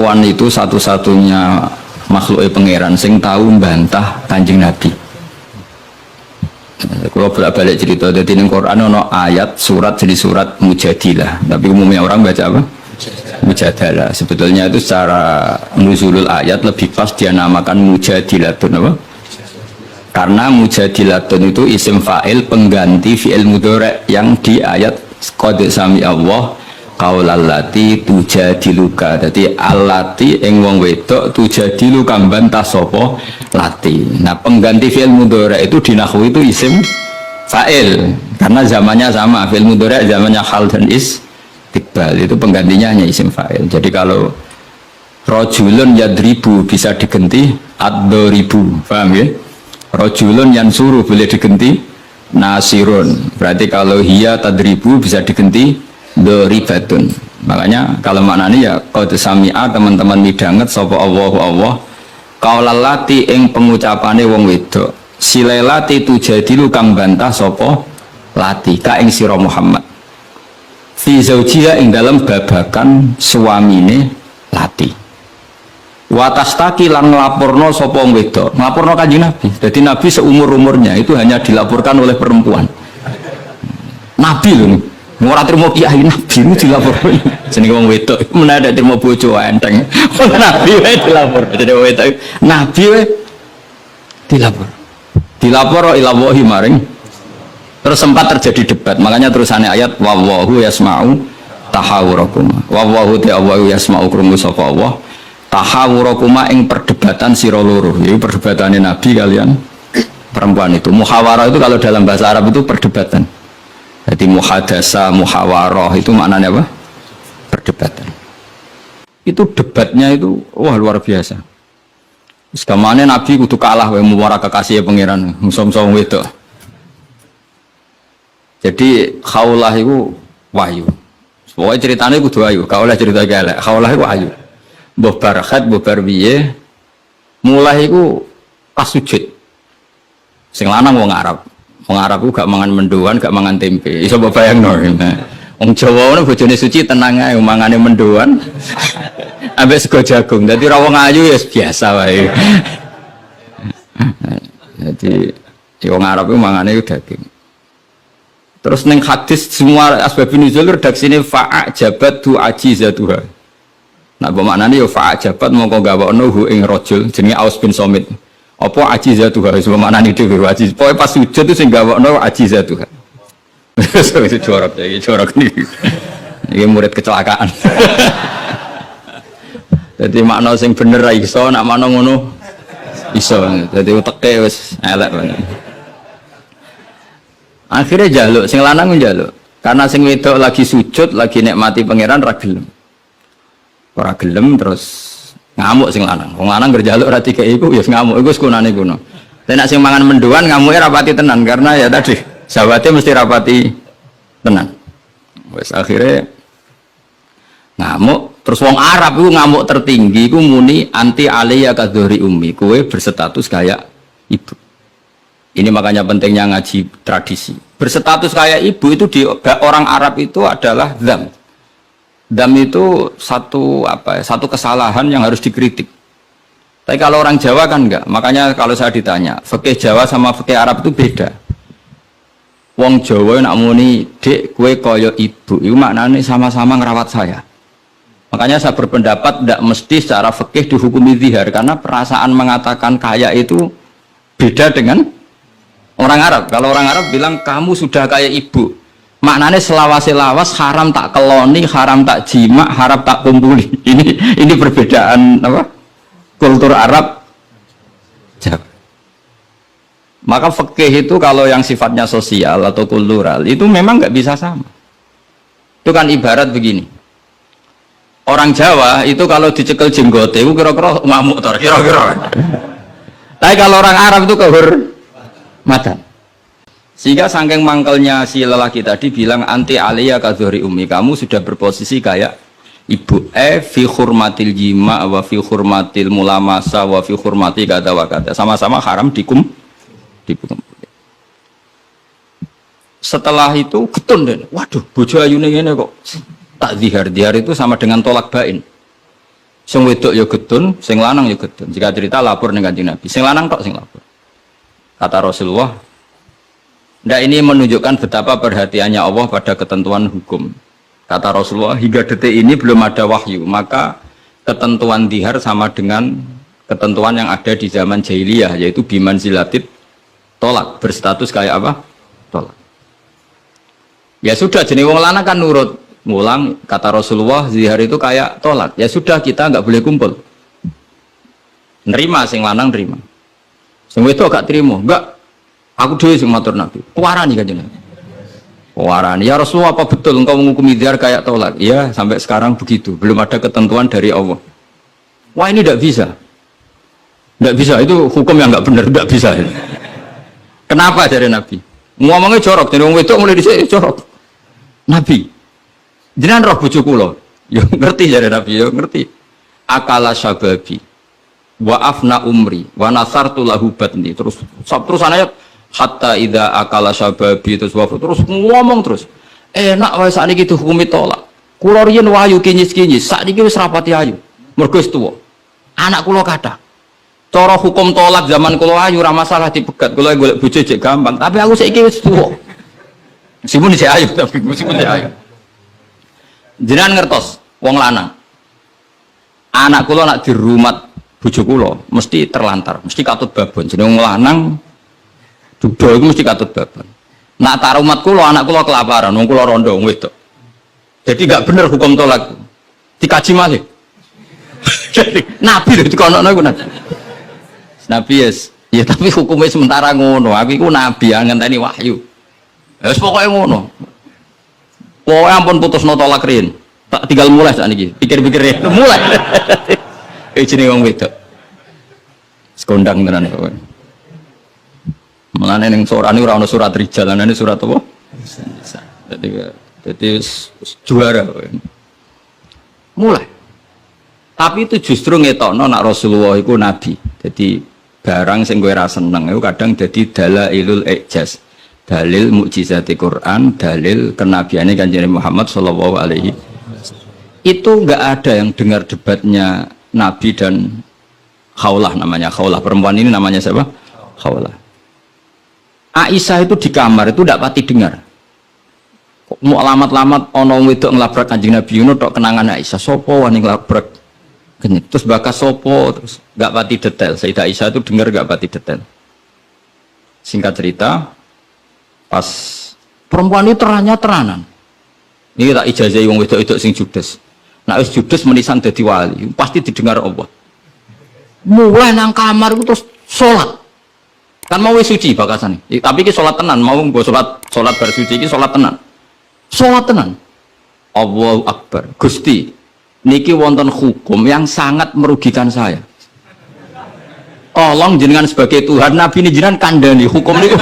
perempuan itu satu-satunya makhluk pangeran sing tahu bantah Kanjeng Nabi. Kalau bolak-balik cerita, jadi di Quran ada ayat surat jadi surat Mujadilah, tapi umumnya orang baca apa? Mujadalah. Sebetulnya itu secara nuzulul ayat lebih pas dia namakan Mujadilatun apa? Karena Mujadilatun itu isim fa'il pengganti fi'il mudhari' yang di ayat qad sami Allah qaulallati tujadiluka. Jadi allati ing wong wedok tujadiluka bantah sapa lati. Nah, pengganti fi'il mudhari' itu di nahwu itu isim fa'il karena zamannya sama, fi'il mudhari' zamannya hal dan istiqbal, itu penggantinya hanya isim fa'il. Jadi kalau rajulun yadribu bisa diganti ad-daribu, paham ya? Rajulun yansuru boleh diganti nasirun. Berarti kalau hiya tadribu bisa diganti doribatun. Makanya kalau maknanya ya qad sami'a, teman-teman midanget sapa Allahu Allah qaulallati ing pengucapane wong wedok silelati tujadilu kang bantah sapa lati ka ing sira Muhammad fi zaujiha ing dalam babakan suamine lati. Watastaki lan nglaporno sapa wong wedok, nglaporno Kanjeng Nabi. Jadi Nabi seumur-umurnya itu hanya dilaporkan oleh perempuan. Nabi lho, ora trimo kiai Nabi itu dilaporkan. Jenenge wong wedok menawa trimo bojo enteng. Nabi wae dilapor. Jadi wong wedok Nabi wae dilapor. Dilapor ila wahi maring. Terus sempat terjadi debat. Makanya terusannya ayat wallahu yasma'u tahawurakum. Wallahu ta'ala yasma'u krumu sapa Allah. Tahawurakuma ing perdebatan sira loro. Jadi perdebatannya Nabi kalian perempuan itu. Muhawarah itu kalau dalam bahasa Arab itu perdebatan. Jadi muhadasa, muhawarah itu maknanya apa? Perdebatan. Itu debatnya itu wah luar biasa. Sekamane Nabi kudu kalah wae muwara kekasih pangeran, musom-som wedok. Jadi khaulah itu wahyu. Pokoknya ceritanya kudu wahyu, gak oleh cerita elek. Khaulah itu wahyu. Mbah Barakat, Mbah Barbiye mulai itu pas sujud. Sing lanang wong Arab. Wong Arab ku gak mangan mendoan, gak mangan tempe. Iso mbok bayangno. Wong Jawa ngono bojone suci tenang ae mangane mendoan. Ambek sego jagung. Dadi ra wong ayu ya biasa wae. Jadi wong Arab ku mangane daging. Terus ning hadis semua asbabun nuzul redaksine fa'ajabat tu ajizatuha. Nah, bermaknanya ya fa'ajabat mongko gawakno hu ing rajul jenenge Aus bin Somit. Apa ajizatuha wis bermaknane dhewe ajiz. Pokoke pas sujud itu sing gawakno ajizatuha. Itu jorok iki, jorok niki. Iki murid kecelakaan. Jadi makna sing bener ra iso, nak makna ngono iso. Jadi uteke wis elek banget. Akhirnya jaluk, sing lanang njaluk. Karena sing wedok lagi sujud, lagi nikmati pangeran ra gelem. Ora gelem terus ngamuk sing lanang. Wong lanang gerjaluk ora dikeki iku ya ngamuk iku sekunane kuno. Tapi nek sing mangan mendoan ngamuke rapati tenan karena ya tadi sahabate mesti rapati tenan. Wis akhirnya ngamuk terus wong Arab iku ngamuk tertinggi iku muni anti alayya kadhuri ummi, kowe berstatus kayak ibu. Ini makanya pentingnya ngaji tradisi. Berstatus kayak ibu itu di orang Arab itu adalah dzam. Dam itu satu kesalahan yang harus dikritik. Tapi kalau orang Jawa kan enggak. Makanya kalau saya ditanya, fikih Jawa sama fikih Arab itu beda. Wong Jawa nak muni dek kue koyo ibu, itu maknanya sama-sama ngerawat saya. Makanya saya berpendapat tidak mesti secara fikih dihukumi zihar karena perasaan mengatakan kaya itu beda dengan orang Arab. Kalau orang Arab bilang kamu sudah kayak ibu. Maknanya selawas-selawas haram tak keloni, haram tak jima, haram tak kumpuli. Ini perbedaan apa? Kultur Arab Jawa. Maka fikih itu kalau yang sifatnya sosial atau kultural itu memang nggak bisa sama. Itu kan ibarat begini. Orang Jawa itu kalau dicekel jenggote itu kira-kira ngamuk tor, kira-kira. Tapi kalau orang Arab itu kehormatan. Sehingga saking mangkelnya si lelaki tadi bilang anti aliyah kadhuri ummi, kamu sudah berposisi kayak ibu. Fi hurmatil jima wa fi hurmatil mulamasa wa fi hurmati kata wa kata. Sama-sama haram dikum. Setelah itu ketun deh. Waduh, bojo ayune ngene kok tak zihar. Zihar itu sama dengan tolak bain. Sing wedok ya getun, sing lanang ya getun. Jika cerita lapor ning Kanjeng Nabi, sing lanang tok sing lapor. Kata Rasulullah, ndak ini menunjukkan betapa perhatiannya Allah pada ketentuan hukum. Kata Rasulullah, hingga detik ini belum ada wahyu, maka ketentuan dihar sama dengan ketentuan yang ada di zaman jahiliyah, yaitu biman zilatid tolak, berstatus kayak apa? Tolak. Ya sudah, jenis wong lanang kan nurut. Ngulang, kata Rasulullah, zihar itu kayak tolak. Ya sudah, kita nggak boleh kumpul. Nerima, sing lanang nerima. Sing wedok gak terima, enggak. Aku dhewe sing matur Nabi. Kuwarani kan jenengan. Kuwarani. Ya Rasulullah, apa betul engkau menghukumi zihar kayak tolak? Ya, sampai sekarang begitu. Belum ada ketentuan dari Allah. Wah, ini tidak bisa. Tidak bisa, itu hukum yang nggak benar, tidak bisa. Kenapa dari Nabi? Ngomongnya jorok, jadi wong wedok mulai dhisik jorok. Nabi, jenengan roh bojo kula. Yo ngerti jare Nabi, yo ngerti. Akala syababi wa afna umri wa nasartu lahu batni. Terus ayat hatta idza akala syababi terus ngomong terus. Enak wae sakniki dihukumi tolak. Kula riyen wayu kinyis-kinyis, sakniki wis rapati ayu. Mergo wis tuwa. Anak kula kathah. Cara hukum tolak zaman kula ayu ora masalah dipegat. Kula golek bojo jek gampang, tapi aku saiki wis tuwa. Meskipun isih ayu, tapi meskipun isih ayu. Jenengan ngertos wong lanang. Anak kula nak dirumat bojo kula mesti terlantar, mesti katut babon. Jeneng wong lanang duda iku mesti katut babon. Nak tarumat kula anak kula kelaparan, wong kula rondo wong wedok. Jadi gak bener hukum tolak. Dikaji malih. Jadi Nabi lho dikonokno iku Nabi. Nabi ya tapi hukumnya sementara ngono. Aku iku nabi ngenteni wahyu. Ya wis pokoke ngono. Pokoknya ampun putus no tolak rin. Tak tinggal mulai saat ini. Pikir-pikir ya. Mulai. Ini wong wedok. Sekondang tenan kowe. Mulane ning sorane ora ana surat rijal, ana surat apa? Jadi juara kowe. Mulai. Tapi itu justru ngetokno nak Rasulullah iku nabi. Jadi barang sing kowe ra seneng iku kadang dadi dalailul ijaz. Dalil mukjizati Quran, dalil kenabiannya Kanjeng Muhammad sallallahu alaihi wasallam. Itu enggak ada yang dengar debatnya Nabi dan Khawlah, namanya Khawlah. Perempuan ini namanya siapa? Khawlah. Aisyah itu di kamar itu enggak pati dengar. Mau alamat-alamat ono wedok nglabrak Kanjeng Nabi ngono tok kenangan Aisyah. Sopo wani nglabrak? Terus bakas sopo, terus enggak pati detail. Sayyidah Aisyah itu dengar enggak pati detail. Singkat cerita, pas perempuan itu teranan. Ini tak ijazah wong wedok-wedok sing judes. Nek wis judes menisan dadi wali, pasti didengar Allah. Mulai nang kamar itu terus salat. Kan mau wis suci bakasane. Tapi iki salat tenan, mau nggo salat bar suci iki salat tenan. Salat tenan. Allahu Akbar. Gusti, niki wonten hukum yang sangat merugikan saya. Tolong jenengan sebagai Tuhan, Nabi ini jenengan kandhani hukum niku.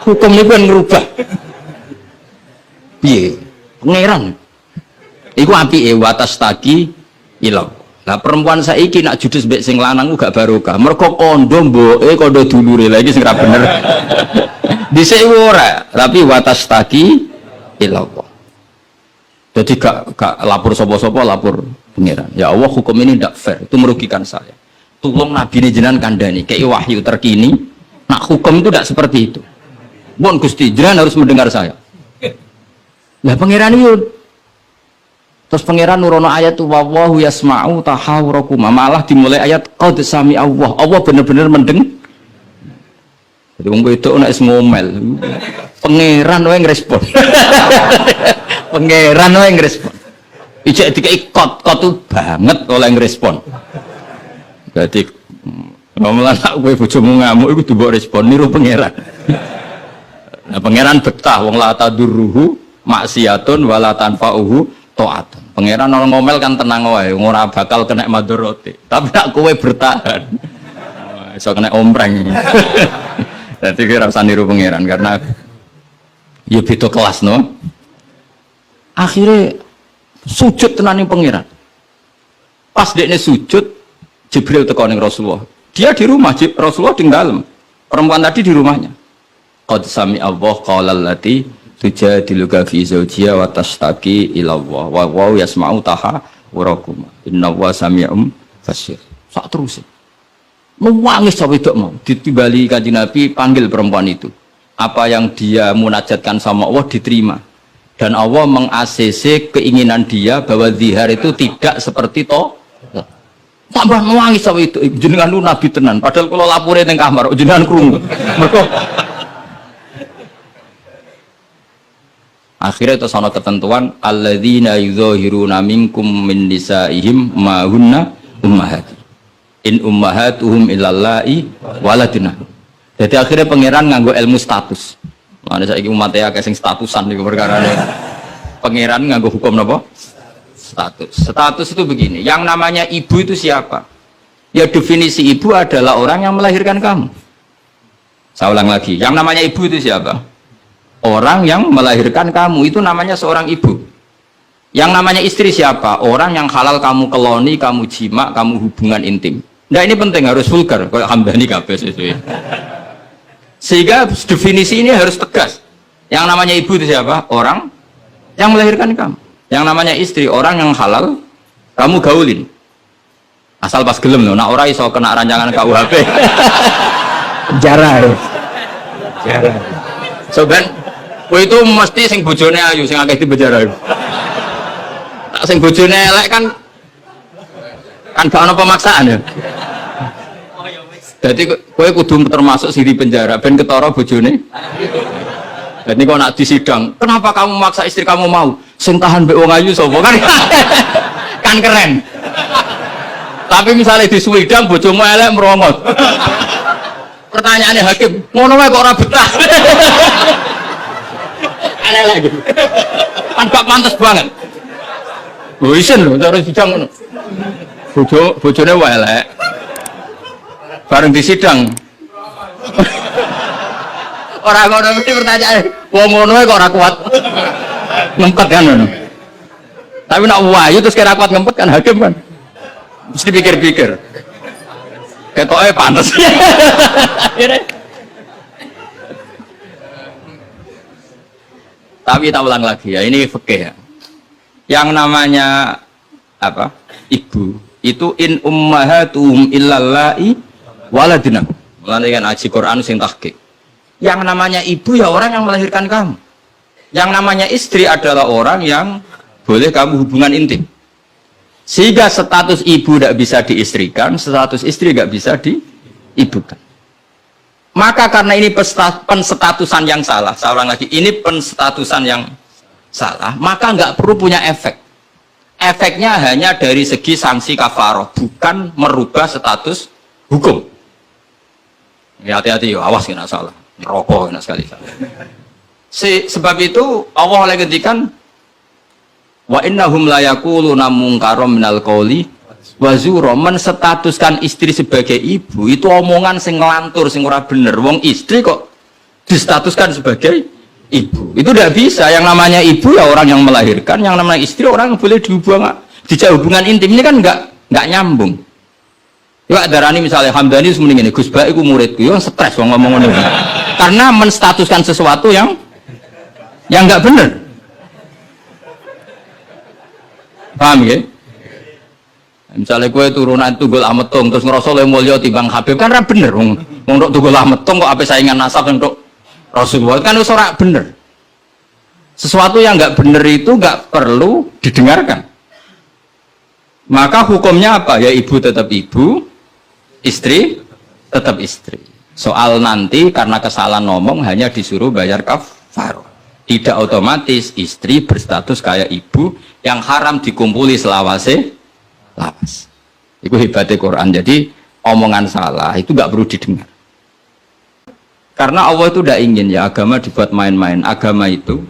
Hukum ini kan ngerubah. Piye? Pangeran. Iku apike watas taki ilang. Lah perempuan saiki nak judes mbek sing lanang ku gak barokah. Mergo kondo mboke kondo dulure. Lah iki sing ra bener. Dhisik ora, tapi watas taki ilang. Jadi gak lapor sapa-sapa, lapor pangeran. Ya Allah, hukum ini tidak fair. Itu merugikan saya. Tolong Nabi ini jenengan kandhani, kayak wahyu terkini. Nak hukum itu tidak seperti itu. Bon Gusti, jenengan harus mendengar saya. Lah pangeran itu, terus pangeran nurono ayat tu wallahu yasma'u tahawurakum. Malah dimulai ayat qad sami Allah. Allah benar-benar mendengar. Jadi wong itu nek ngomel. Pangeran wae ngrespon. Pangeran wae ngrespon. Ijek dikai kot tuh banget oleh ngrespon. Jadi ngomelan kowe bojomu ngamuk iku mbok respon niru pangeran. Nah, pangeran betah wong la tadurruhu maksiatun wala tanfa'uhu ta'atun. Pangeran orang ngomel kan tenang wae, ora bakal kena madharate. Tapi nek kowe bertahan iso kena ompreng. Dadi kira usah niru pangeran karena ya beda kelas no. Akhirnya sujud tenaning pangeran. Pas dekne sujud, Jibril teko ning Rasulullah. Dia di rumah, Rasulullah di dalam. Perempuan tadi di rumahnya. Qad sami Allah qala allati tujadiluka fi zawjiha wa tashtaki ila Allah wa yasma'u tahwurakuma innallaha sami'un basir. Sak terus. Nangis sampe wedok mau ditimbali Kanjeng Nabi panggil perempuan itu. Apa yang dia munajatkan sama Allah diterima. Dan Allah meng-ACC keinginan dia bahwa zihar itu tidak seperti to. Tambah nangis sampe itu jenengan lu nabi tenan padahal kula lapore ning kamar jenengan krungu. Mergo akhirnya itu sono ketentuan alladzina yuzahiruna minkum min nisaihim ma hunna ummahati in ummahatuhum illallahi waladuna. Jadi akhirnya pangeran nganggo ilmu status. Mana saiki umat ya sing statusan niku perkarane. Pangeran nganggo hukum napa? Status. Status itu begini, yang namanya ibu itu siapa? Ya definisi ibu adalah orang yang melahirkan kamu. Saya ulang lagi, yang namanya ibu itu siapa? Orang yang melahirkan kamu, itu namanya seorang ibu. Yang namanya istri siapa? Orang yang halal kamu keloni, kamu jima, kamu hubungan intim. Nah ini penting, harus vulgar, kalau hambani kabeh sesuai. Sehingga definisi ini harus tegas. Yang namanya ibu itu siapa? Orang yang melahirkan kamu. Yang namanya istri, orang yang halal kamu gaulin. Asal pas gelem loh, nak ora iso kena rancangan KUHP. Penjara. Penjara. So ben, itu mesti sing bojone ayu sing akeh di penjara. Tak sing bojone elek kan gak ono pemaksaan ya. Jadi kowe kudu termasuk sing di penjara ben ketara bojone. Jadi kok nak disidang, kenapa kamu maksa istri kamu mau? Sing tahan mbek wong ayu sapa kan? Kan keren. Tapi misalnya disuwidang bojomu elek merongos. Pertanyaannya hakim, ngono wae kok ora betah. Aneh lagi. Kan gak pantes banget. Lho isen lho cara sidang ngono. Bojone wae elek. Bareng disidang. Orang ngono mesti pertanyaan, wong ngono kok ora kuat ngempet kan ngono. Tapi nak wayu terus kira kuat ngempet kan hakim kan. Mesti pikir-pikir. Ketoke pantes. Tapi tak ulang lagi ya, ini fikih ya. Yang namanya apa? Ibu itu in ummahatuhum illallahi waladina. Mulane kan aji Quran sing tahqiq. Yang namanya ibu ya orang yang melahirkan kamu. Yang namanya istri adalah orang yang boleh kamu hubungan intim. Sehingga status ibu tidak bisa diistrikan, status istri tidak bisa diibukan. Maka karena ini penstatusan yang salah, saya ulang lagi, ini penstatusan yang salah, maka nggak perlu punya efek. Efeknya hanya dari segi sanksi kafaroh, bukan merubah status hukum. Ya hati-hati, awas kena salah. Rokok enak sekali. Sebab itu Allah oleh ngendikan wa innahum la yaquluna munkaram minal qauli wa zura, menstatuskan istri sebagai ibu itu omongan sing ngelantur sing ora bener. Wong istri kok distatuskan sebagai ibu. Itu tidak bisa. Yang namanya ibu ya orang yang melahirkan, yang namanya istri orang yang boleh dijauh hubungan intim. Ini kan enggak nyambung. Ya darani misalnya Hamdani semuanya ini Gus Ba iku muridku, yo stres wong ngomong ngono. Karena menstatuskan sesuatu yang enggak benar. Paham ya? Misalnya kue turunan Tunggul Ametung terus ngerasa le mulya timbang Habib kan ora bener wong tok Tunggul Ametung kok ape saingan nasab untuk Rasulullah kan wis ora bener. Sesuatu yang enggak bener itu enggak perlu didengarkan. Maka hukumnya apa? Ya ibu tetap ibu, istri tetap istri. Soal nanti karena kesalahan ngomong hanya disuruh bayar kafarah. Tidak otomatis istri berstatus kayak ibu yang haram dikumpuli selawase lawas. Itu hebatnya Quran. Jadi omongan salah itu nggak perlu didengar. Karena Allah itu tidak ingin ya agama dibuat main-main. Agama itu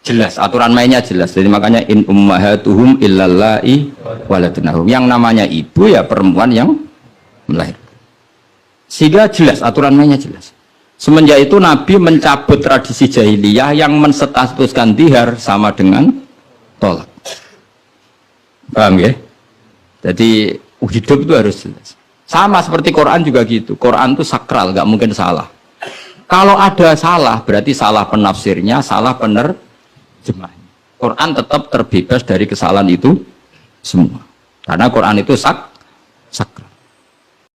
jelas, aturan mainnya jelas. Jadi makanya in ummahatuhum illallahi waladunahum. Yang namanya ibu ya perempuan yang melahirkan. Sehingga jelas, aturan mainnya jelas. Semenjak itu Nabi mencabut tradisi jahiliyah yang menstatuskan dihar sama dengan tolak. Paham ya? Jadi hidup itu harus jelas. Sama seperti Quran juga gitu. Quran itu sakral, nggak mungkin salah. Kalau ada salah, berarti salah penafsirnya, salah penerjemahnya. Quran tetap terbebas dari kesalahan itu semua. Karena Quran itu sakral.